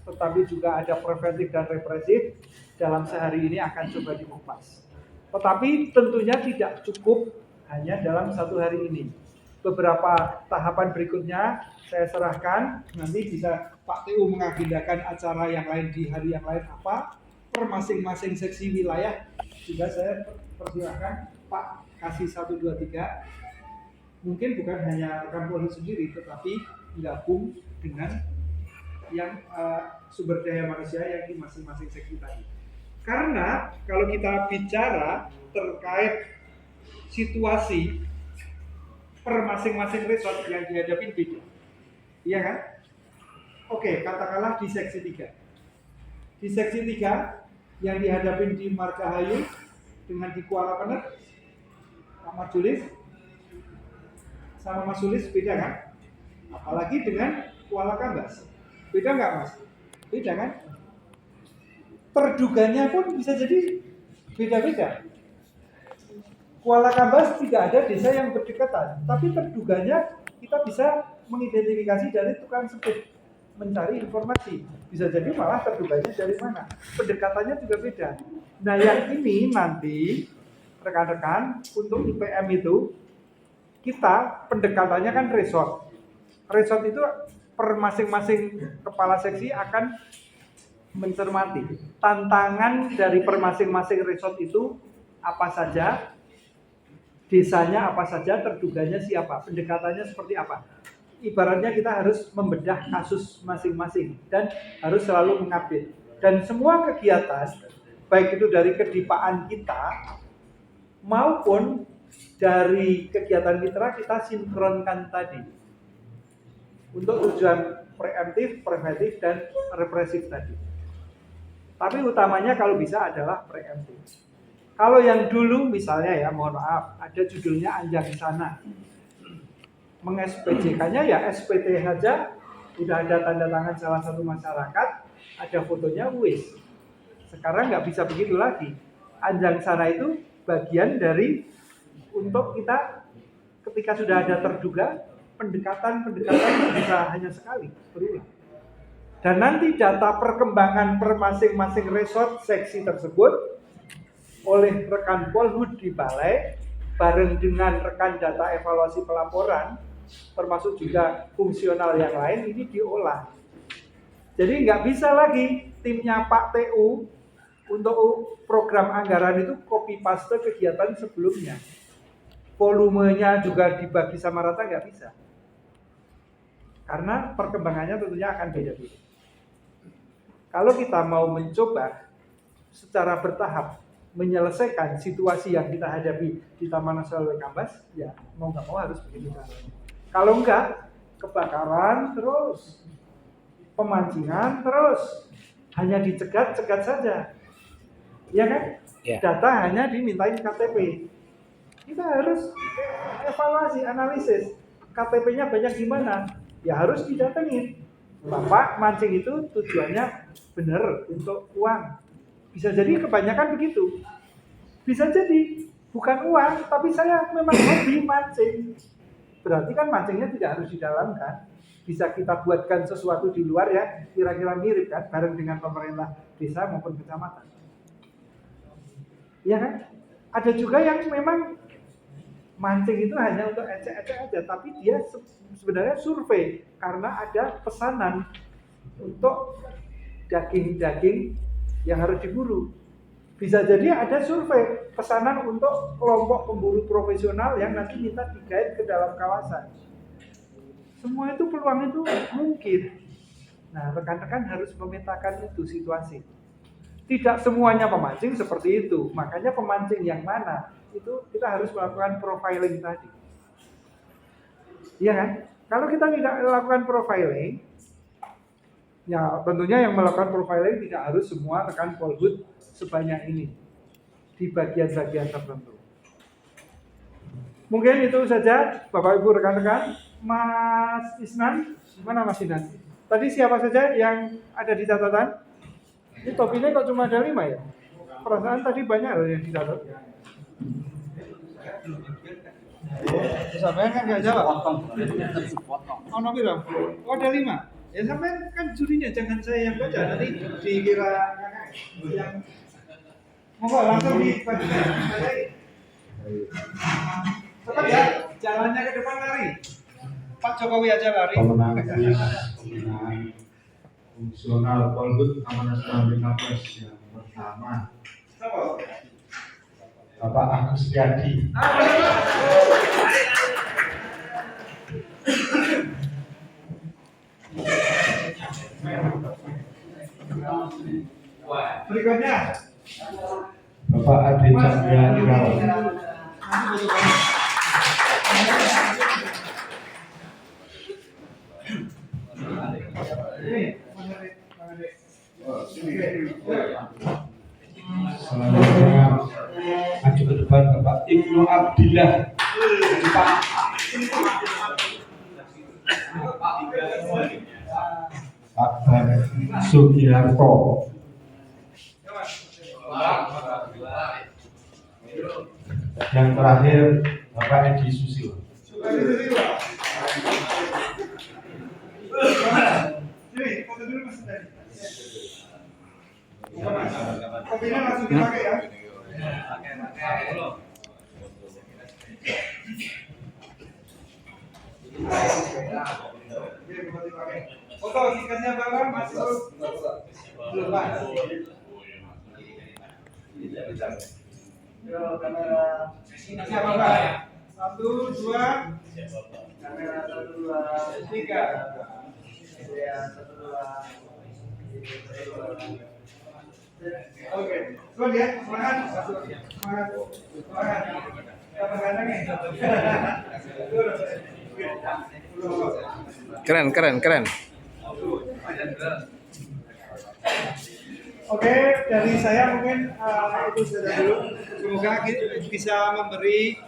tetapi juga ada preventif dan represif, dalam sehari ini akan coba dikupas. Tetapi tentunya tidak cukup hanya dalam satu hari ini. Beberapa tahapan berikutnya saya serahkan, nanti bisa Pak TU mengagendakan acara yang lain di hari yang lain apa, per masing-masing seksi wilayah juga saya persilahkan Pak kasih 1, 2, 3. Mungkin bukan hanya rekan Polhut sendiri, tetapi gabung dengan yang sumber daya manusia yang di masing-masing seksi tadi. Karena kalau kita bicara terkait situasi per masing-masing resort yang dihadapi beda, iya kan? Oke, katakanlah di seksi 3. Di seksi 3 yang dihadapi di Margahayu dengan di Kuala Penet, Pak Marjulis sama Mas Sulis beda kan? Apalagi dengan Kuala Kambas, beda nggak Mas? Beda kan? Terduganya pun bisa jadi beda-beda. Kuala Kambas tidak ada desa yang berdekatan, tapi terduganya kita bisa mengidentifikasi dari tukang sepit, mencari informasi. Bisa jadi malah terduganya dari mana. Pendekatannya juga beda. Nah, yang ini nanti rekan-rekan untuk IPM itu kita pendekatannya kan resort. Resort itu per masing-masing kepala seksi akan mencermati tantangan dari per masing-masing resort itu apa saja, desanya apa saja, terduganya siapa, pendekatannya seperti apa. Ibaratnya kita harus membedah kasus masing-masing dan harus selalu mengupdate. Dan semua kegiatan, baik itu dari kedipaan kita maupun dari kegiatan mitra, kita sinkronkan tadi untuk tujuan preemptif, preventif, dan represif tadi. Tapi utamanya kalau bisa adalah preemptif. Kalau yang dulu misalnya ya, mohon maaf, ada judulnya Anjang Sana. Meng-SPJ-kannya ya SPT saja, udah ada tanda tangan salah satu masyarakat, ada fotonya, wis. Sekarang nggak bisa begitu lagi. Anjang Sana itu bagian dari untuk kita ketika sudah ada terduga, pendekatan bisa hanya sekali, berulang. Dan nanti data perkembangan per masing-masing resort seksi tersebut oleh rekan Polhut di balai bareng dengan rekan data evaluasi pelaporan termasuk juga fungsional yang lain ini diolah. Jadi nggak bisa lagi timnya Pak TU untuk program anggaran itu copy paste kegiatan sebelumnya. Volumenya juga dibagi sama rata nggak bisa. Karena perkembangannya tentunya akan beda-beda. Kalau kita mau mencoba secara bertahap menyelesaikan situasi yang kita hadapi di Taman Nasional Kambas, ya mau nggak mau harus begitu caranya. Kalau enggak, kebakaran terus, pemancingan terus, hanya dicegat-cegat saja, ya kan? Yeah. Data hanya dimintain KTP. Kita harus evaluasi, analisis, KTP-nya banyak di mana, ya harus didatengin. Bapak mancing itu tujuannya benar untuk uang. Bisa jadi kebanyakan begitu. Bisa jadi bukan uang, tapi saya memang hobi mancing. Berarti kan mancingnya tidak harus di dalam kan. Bisa kita buatkan sesuatu di luar ya, kira-kira mirip kan, bareng dengan pemerintah desa maupun kecamatan. Ya kan? Ada juga yang memang mancing itu hanya untuk ecek-ecek aja, tapi dia sebenarnya survei karena ada pesanan untuk daging-daging yang harus diburu. Bisa jadi ada survei pesanan untuk kelompok pemburu profesional yang nanti minta digait ke dalam kawasan. Semua itu peluang itu mungkin. Nah, rekan-rekan harus memetakan itu situasi. Tidak semuanya pemancing seperti itu. Makanya pemancing yang mana itu kita harus melakukan profiling tadi. Iya kan? Kalau kita tidak melakukan profiling, ya tentunya yang melakukan profiling tidak harus semua rekan Polhut sebanyak ini di bagian-bagian tertentu. Mungkin itu saja Bapak Ibu rekan-rekan. Mas Isnan, mana Mas Isnan? Tadi siapa saja yang ada di catatan? Ini topinya kok cuma ada 5 ya? Perasaan tadi banyak loh yang dicatat. Sampai kan nggak jawab. Oh no bilang, oh ada 5. Ya sampai kan jurinya jangan saya yang baca, nanti dikira yang monggo langsung dibagikan. Cepat ya, jalannya ke depan lari. Pak Jokowi aja lari. Pemenang pembinaan fungsional Polhut Taman Nasional Kapres yang pertama Bapak Agus Setiadi. Berikutnya Bapak Ade Chandra Irawan. Selanjutnya maju ke depan Bapak Ibnu Abdillah. Pak Bani Sugiharto. Yang terakhir Bapak Edi Susilo. kopinya langsung dipakai ya. Foto tiketnya berapa? Masih belum Pak. Kamera siapa Pak? 1, 2, kamera 1, 2, 3. Ya 1, 2. Oke, coba lihat semangat, semangat. Apa gantengnya? Keren. Oke, dari saya mungkin itu sudah dulu. Semoga bisa memberi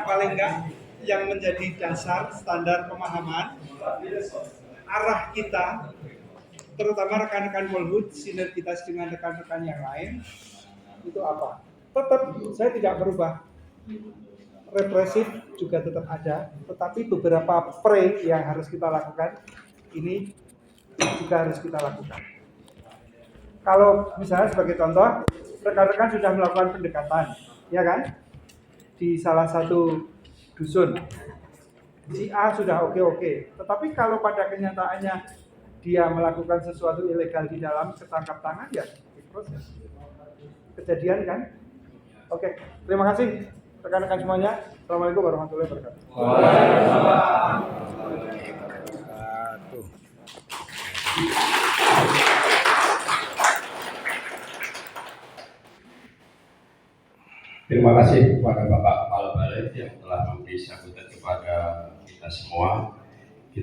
paling enggak yang menjadi dasar standar pemahaman arah kita, terutama rekan-rekan Polhut, sinergitas dengan rekan-rekan yang lain itu apa? Tetap saya tidak berubah. Represif juga tetap ada, tetapi beberapa pre yang harus kita lakukan ini juga harus kita lakukan. Kalau misalnya sebagai contoh, rekan-rekan sudah melakukan pendekatan, ya kan? Di salah satu dusun, si A sudah oke, tetapi kalau pada kenyataannya dia melakukan sesuatu ilegal di dalam, ketangkap tangan ya diproses. Kejadian kan? Oke, terima kasih rekan-rekan semuanya. Assalamualaikum warahmatullahi wabarakatuh. Terima kasih kepada Bapak Kepala Balai yang telah memberi sambutan kepada kita semua.